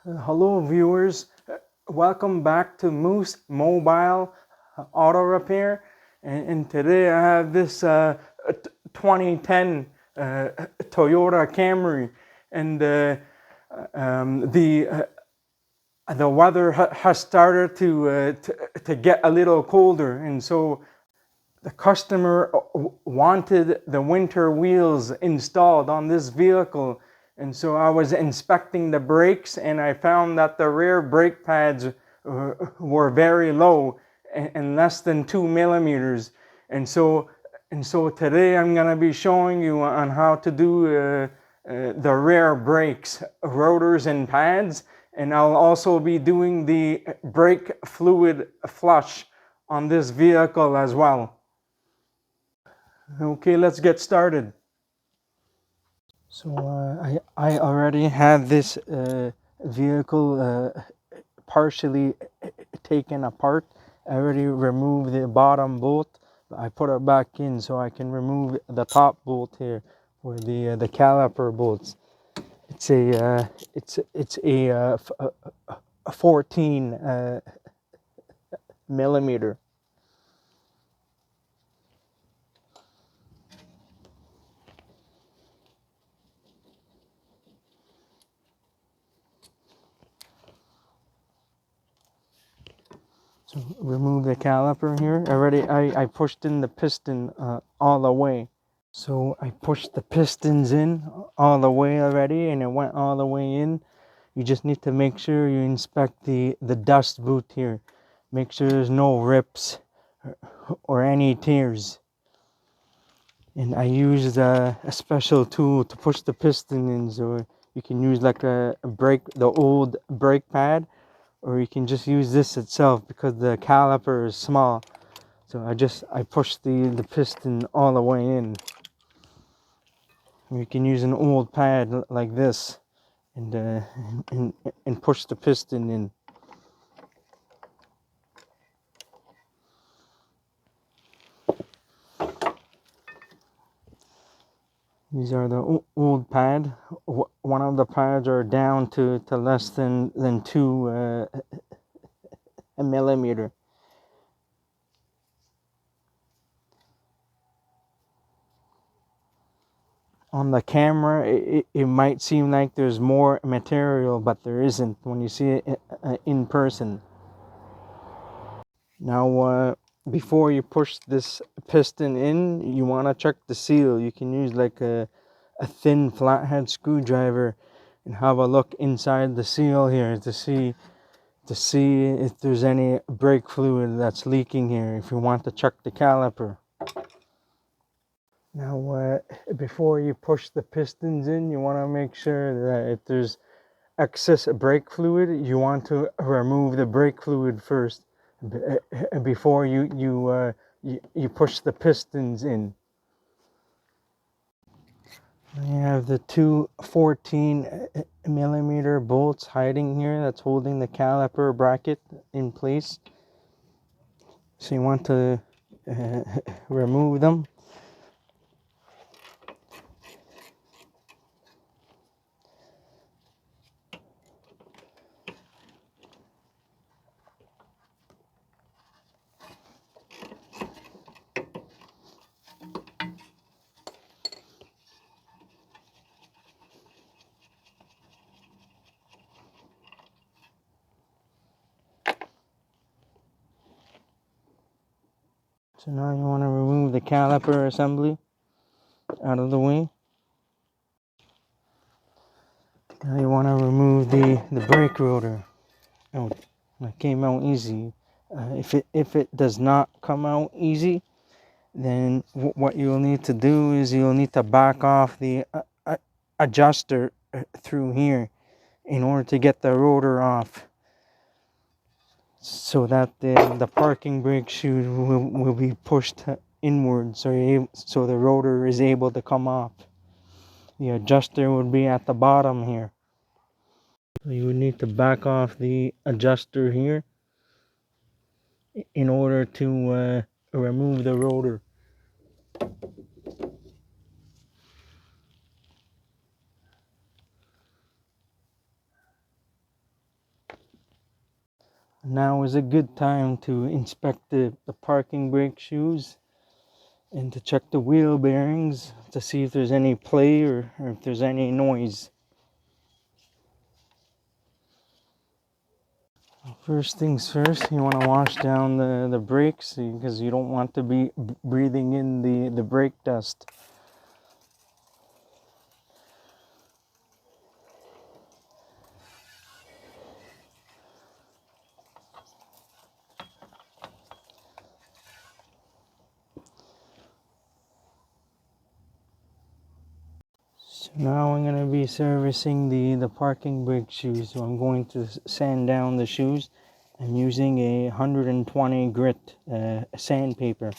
Hello viewers, welcome back to Moose Mobile Auto Repair, and today I have this 2010 Toyota Camry, and the weather has started to get a little colder, and so the customer wanted the winter wheels installed on this vehicle. And so I was inspecting the brakes, and I found that the rear brake pads were very low and less than 2 millimeters. And so today I'm going to be showing you on how to do the rear brakes, rotors and pads. And I'll also be doing the brake fluid flush on this vehicle as well. Okay, let's get started. So I already have this vehicle partially taken apart. I already removed the bottom bolt. I put it back in so I can remove the top bolt here for the caliper bolts. It's a 14 millimeter. So remove the caliper here. I pushed in the piston all the way. So I pushed the pistons in all the way already, and it went all the way in. You just need to make sure you inspect the dust boot here. Make sure there's no rips or any tears. And I used a special tool to push the piston in, so you can use like the old brake pad, or you can just use this itself because the caliper is small. So I pushed the piston all the way in. You can use an old pad like this and push the piston in. These are the old pad. One of the pads are down to less than 2 millimeter. On the camera, it might seem like there's more material, but there isn't when you see it in person. Now, before you push this piston in, you want to check the seal. You can use like a thin flathead screwdriver and have a look inside the seal here to see if there's any brake fluid that's leaking here, if you want to check the caliper. Now, before you push the pistons in, you want to make sure that if there's excess brake fluid, you want to remove the brake fluid first before you push the pistons in. I have the two 14 millimeter bolts hiding here that's holding the caliper bracket in place. So you want to remove them. So now you want to remove the caliper assembly out of the way. Now you want to remove the brake rotor. Oh, that came out easy. If it does not come out easy, then what you'll need to do is you'll need to back off the adjuster through here in order to get the rotor off, so that the parking brake shoe will be pushed inward, so the rotor is able to come off. The adjuster would be at the bottom here. So you would need to back off the adjuster here in order to remove the rotor. Now is a good time to inspect the parking brake shoes and to check the wheel bearings to see if there's any play or if there's any noise. First things first, you want to wash down the brakes because you don't want to be breathing in the brake dust. So now I'm going to be servicing the parking brake shoes. So I'm going to sand down the shoes. I'm using a 120 grit sandpaper.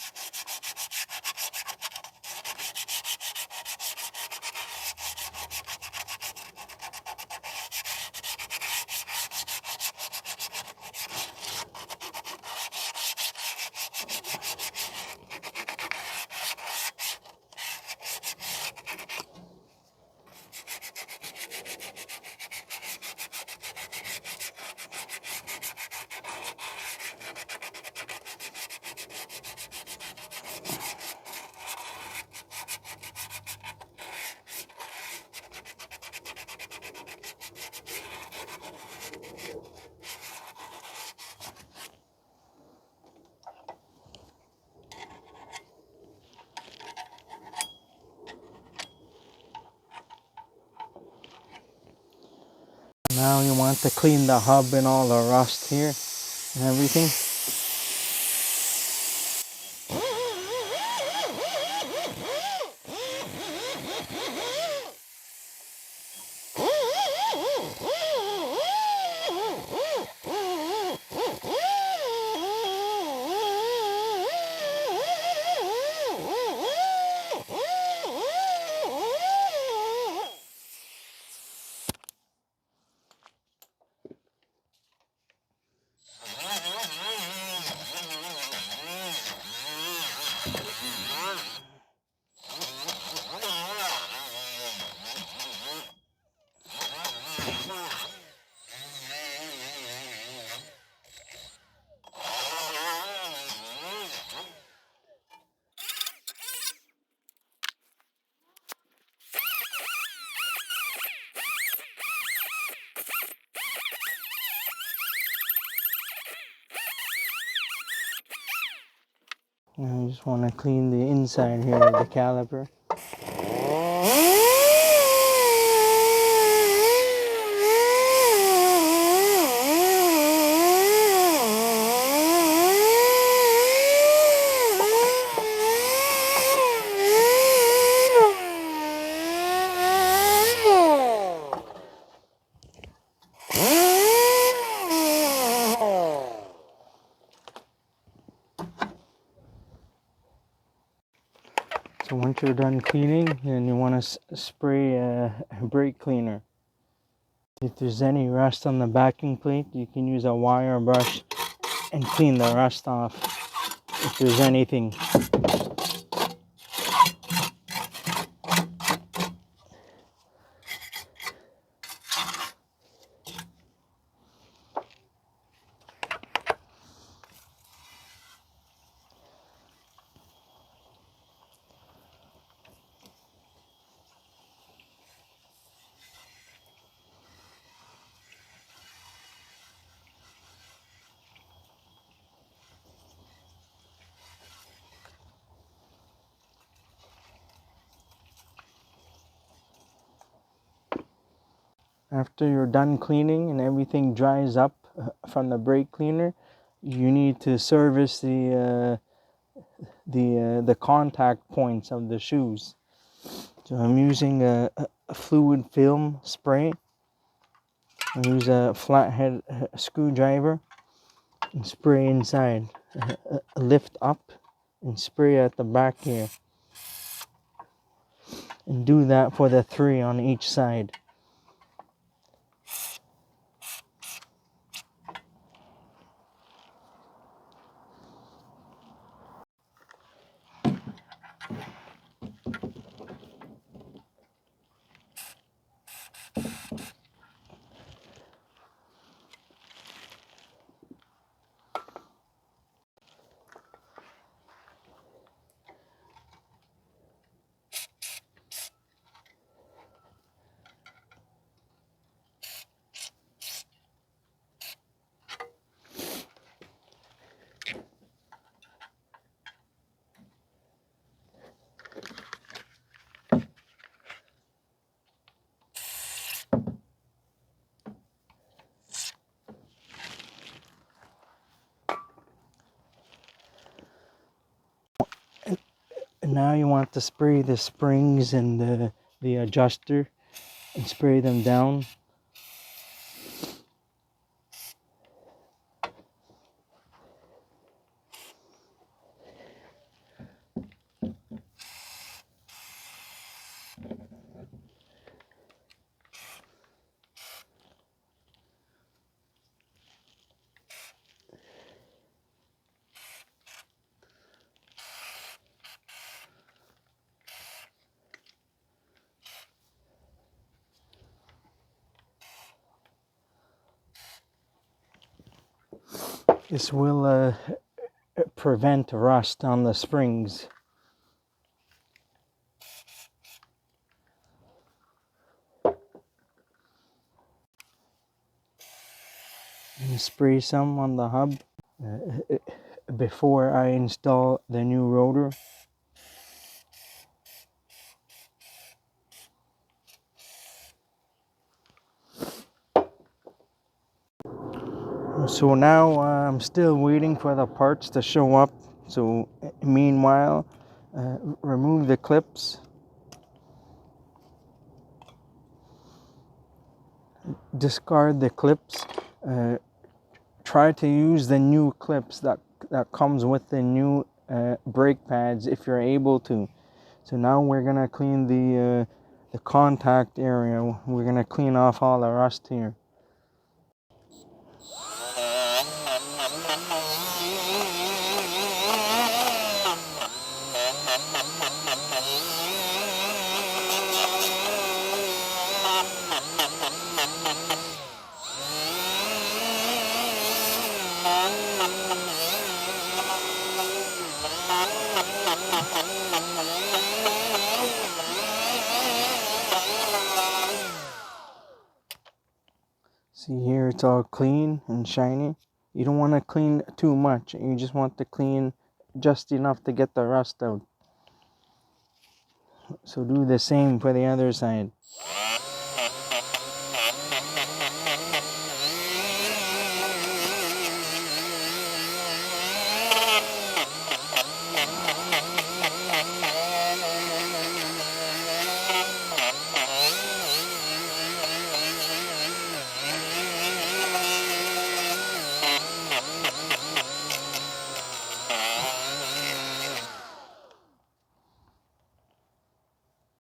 Now you want to clean the hub and all the rust here and everything. Now I just want to clean the inside here of the caliper. So once you're done cleaning, then you want to spray a brake cleaner. If there's any rust on the backing plate, you can use a wire brush and clean the rust off if there's anything. After you're done cleaning and everything dries up from the brake cleaner, you need to service the contact points of the shoes. So I'm using a fluid film spray. I use a flathead screwdriver and spray inside. Lift up and spray at the back here. And do that for the 3 on each side. And now you want to spray the springs and the adjuster and spray them down. This will prevent rust on the springs. And spray some on the hub before I install the new rotor. So now I'm still waiting for the parts to show up. So meanwhile, remove the clips. Discard the clips. Try to use the new clips that comes with the new brake pads if you're able to. So now we're gonna clean the contact area. We're gonna clean off all the rust here. See here, it's all clean and shiny. You don't want to clean too much. You just want to clean just enough to get the rust out. So do the same for the other side.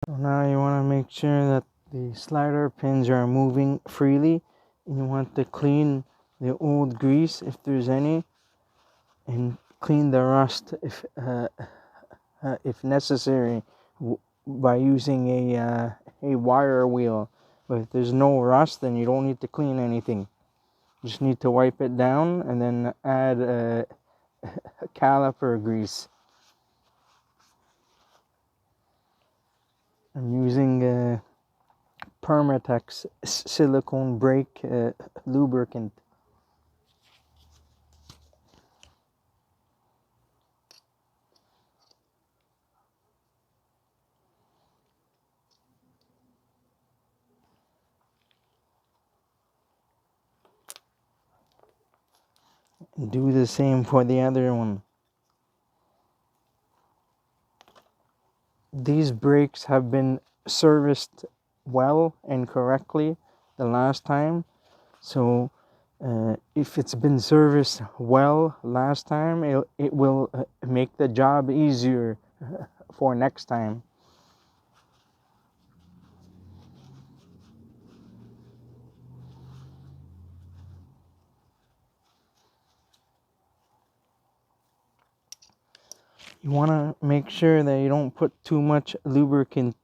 So now you want to make sure that the slider pins are moving freely, and you want to clean the old grease if there's any, and clean the rust if necessary by using a wire wheel. But if there's no rust, then you don't need to clean anything. You just need to wipe it down and then add caliper grease. I'm using Permatex silicone brake lubricant. Do the same for the other one. These brakes have been serviced well and correctly the last time. So if it's been serviced well last time, it will make the job easier for next time. You want to make sure that you don't put too much lubricant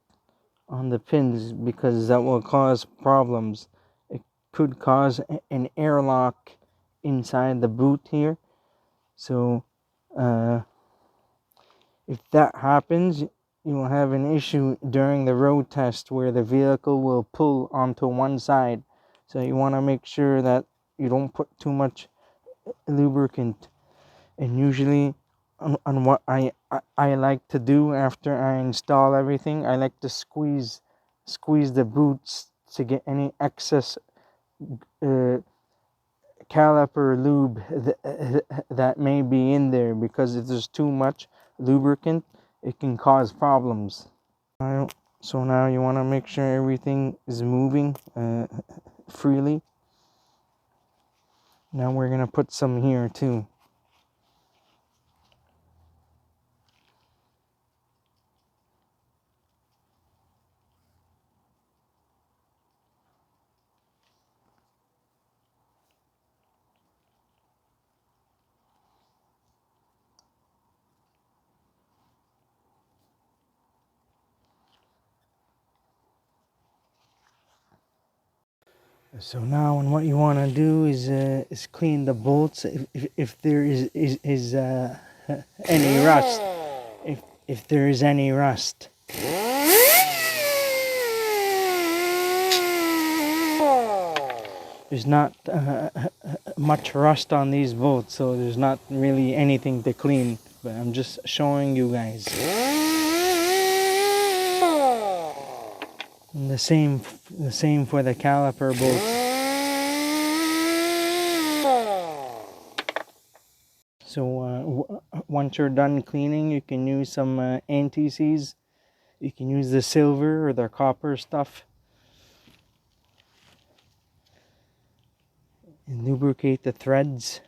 on the pins, because that will cause problems. It could cause an airlock inside the boot here. So if that happens, you will have an issue during the road test where the vehicle will pull onto one side. So you want to make sure that you don't put too much lubricant. And usually on what I like to do after I install everything, I like to squeeze the boots to get any excess caliper lube that may be in there, because if there's too much lubricant, it can cause problems. So now you want to make sure everything is moving freely. Now we're going to put some here too. So now, and what you want to do is clean the bolts if there is any rust. If there is any rust. There's not much rust on these bolts, so there's not really anything to clean. But I'm just showing you guys. And the same for the caliper bolts. So once you're done cleaning, you can use some anti-seize. You can use the silver or the copper stuff and lubricate the threads.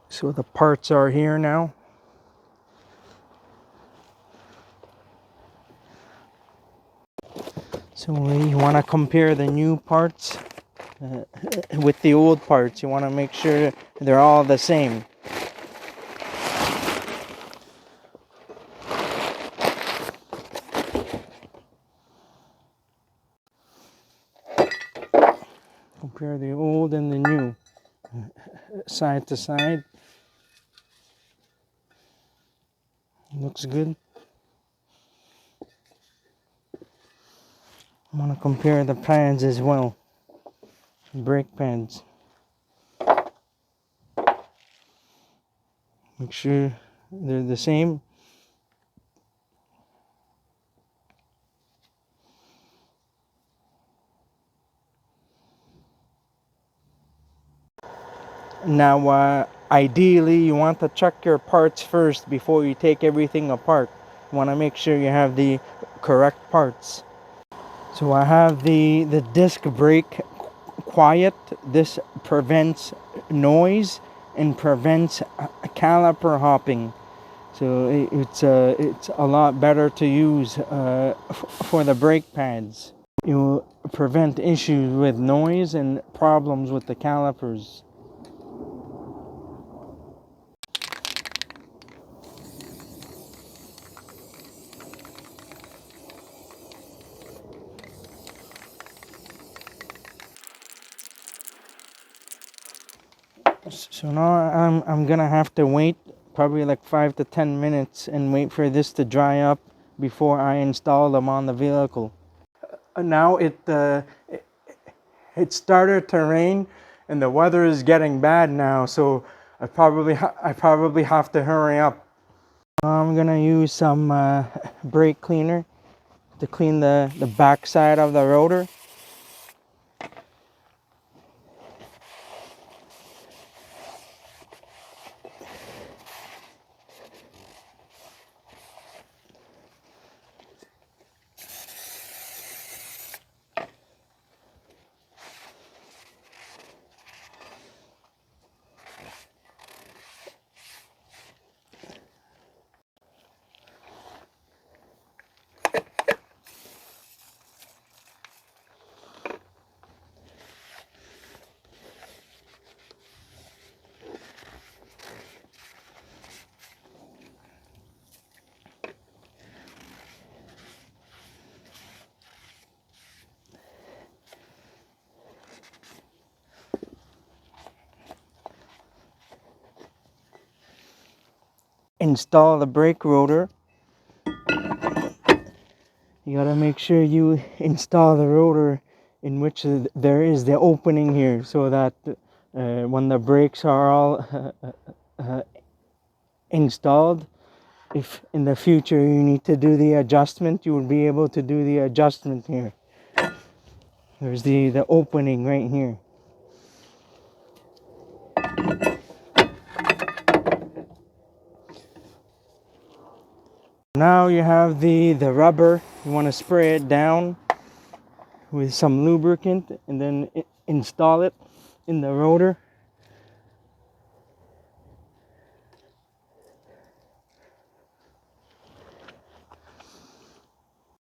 So the parts are here now. So you want to compare the new parts with the old parts. You want to make sure they're all the same. Compare the old and the new, side to side. Looks good. I want to compare the pads as well. Brake pads. Make sure they're the same. Now, ideally, you want to check your parts first before you take everything apart. You want to make sure you have the correct parts. So I have the disc brake quiet. This prevents noise and prevents caliper hopping. So it's a lot better to use for the brake pads. It will prevent issues with noise and problems with the calipers. So now I'm gonna have to wait probably like 5 to 10 minutes and wait for this to dry up before I install them on the vehicle. Now it started to rain and the weather is getting bad now, so I probably have to hurry up. I'm gonna use some brake cleaner to clean the back side of the rotor. install the brake rotor, you gotta make sure you install the rotor in which there is the opening here, so that when the brakes are all installed, if in the future you need to do the adjustment, you will be able to do the adjustment here. There's the opening right here. Now you have the rubber. You want to spray it down with some lubricant and then install it in the rotor.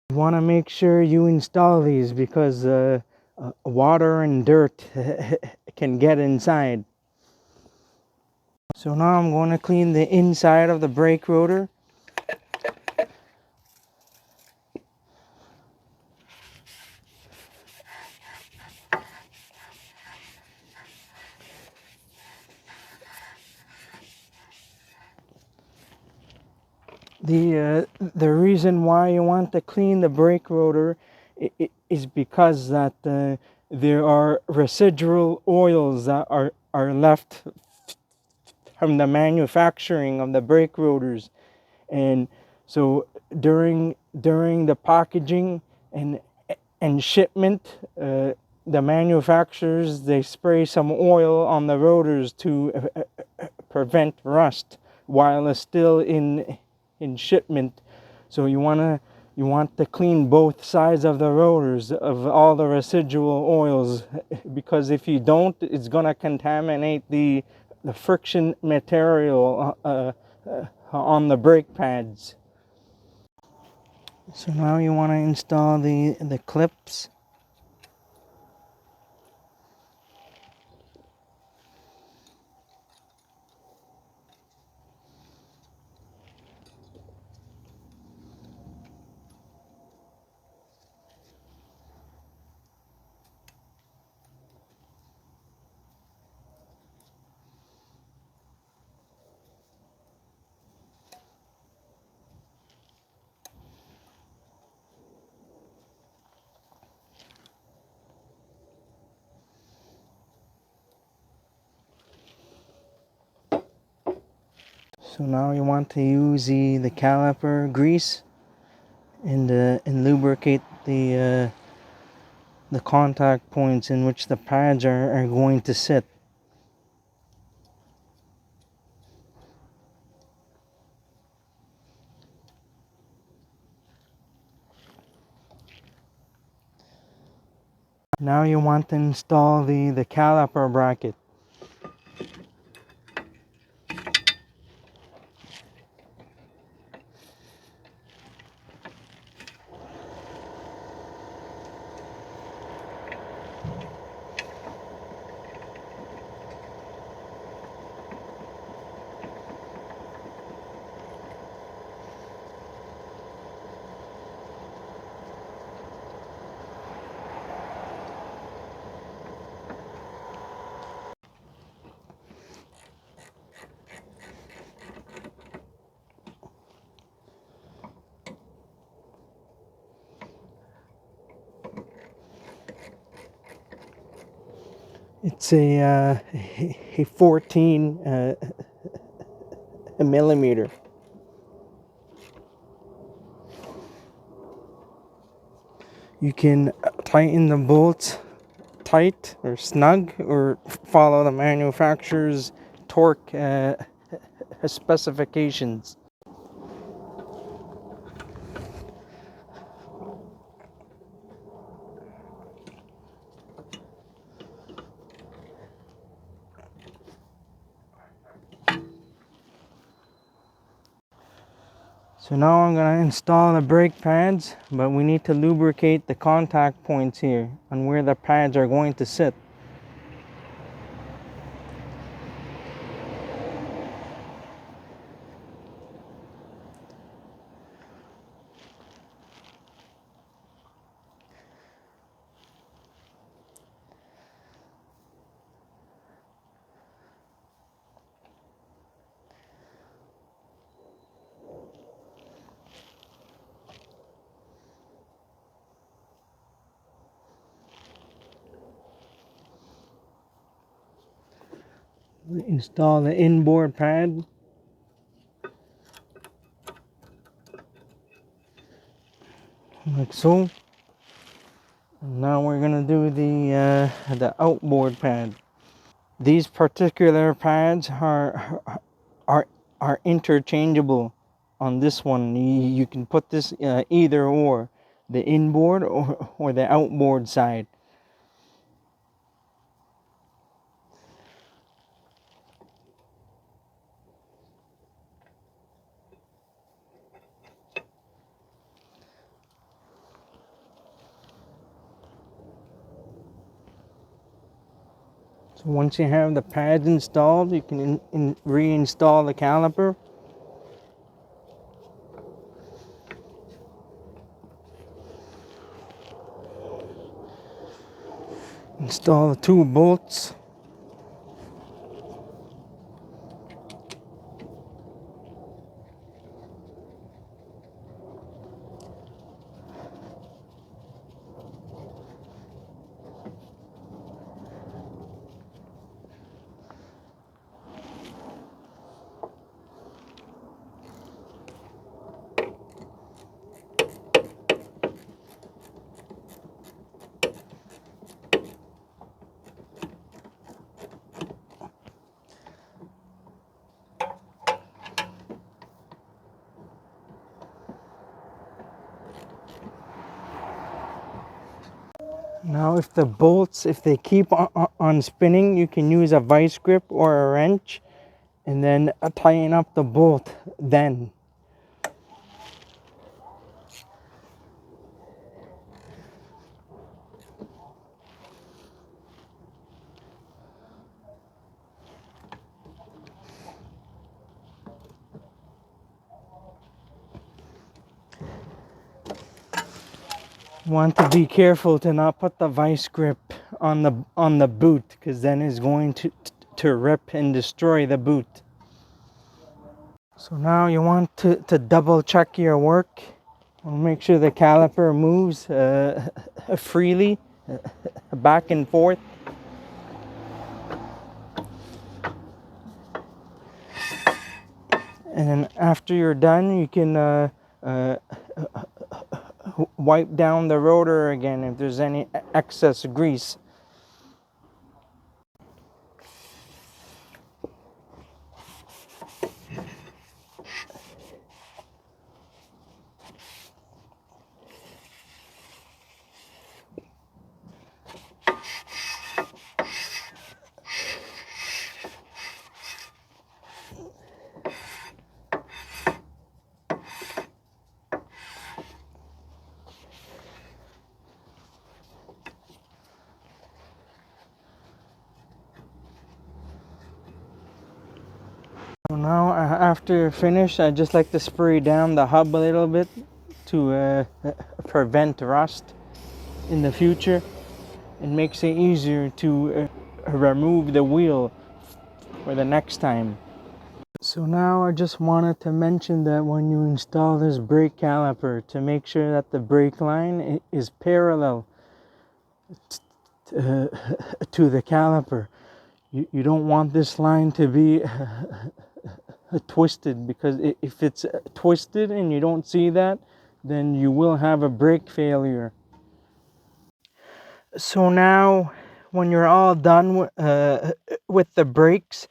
You want to make sure you install these because water and dirt can get inside. So now I'm going to clean the inside of the brake rotor. The reason why you want to clean the brake rotor is because that there are residual oils that are left from the manufacturing of the brake rotors, and so during the packaging and shipment, the manufacturers, they spray some oil on the rotors to prevent rust while it's still in shipment. So you want to clean both sides of the rotors of all the residual oils, because if you don't, it's gonna contaminate the friction material on the brake pads. So now you want to install the clips. So now you want to use the caliper grease and lubricate the contact points in which the pads are going to sit. Now you want to install the caliper bracket. It's a 14 millimeter. You can tighten the bolts tight or snug, or follow the manufacturer's torque specifications. So now I'm going to install the brake pads, but we need to lubricate the contact points here on where the pads are going to sit. Install the inboard pad. Like so. And now we're gonna do the outboard pad. These particular pads are are interchangeable. On this one, you can put this either or, the inboard or the outboard side. So once you have the pads installed, you can reinstall the caliper. Install the 2 bolts. Now if the bolts, if they keep on spinning, you can use a vice grip or a wrench and then tighten up the bolt then. Want to be careful to not put the vice grip on the boot, because then it's going to rip and destroy the boot. So now you want to double check your work. Make sure the caliper moves freely back and forth. And then after you're done, you can wipe down the rotor again if there's any excess grease. So now after you're finished, I just like to spray down the hub a little bit to prevent rust in the future. It makes it easier to remove the wheel for the next time. So now I just wanted to mention that when you install this brake caliper, to make sure that the brake line is parallel to the caliper. You don't want this line to be twisted, because if it's twisted and you don't see that, then you will have a brake failure. So now when you're all done with the brakes,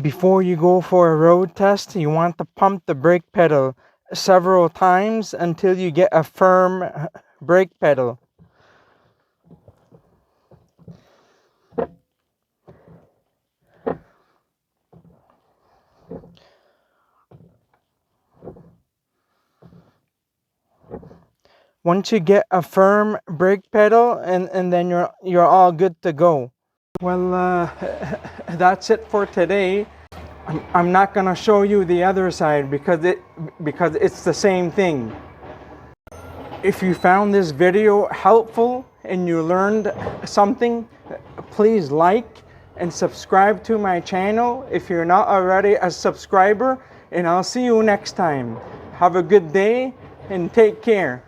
before you go for a road test, you want to pump the brake pedal several times until you get a firm brake pedal. Once you get a firm brake pedal, and then you're all good to go. Well, that's it for today. I'm not gonna show you the other side because it's the same thing. If you found this video helpful and you learned something, please like and subscribe to my channel if you're not already a subscriber, and I'll see you next time. Have a good day and take care.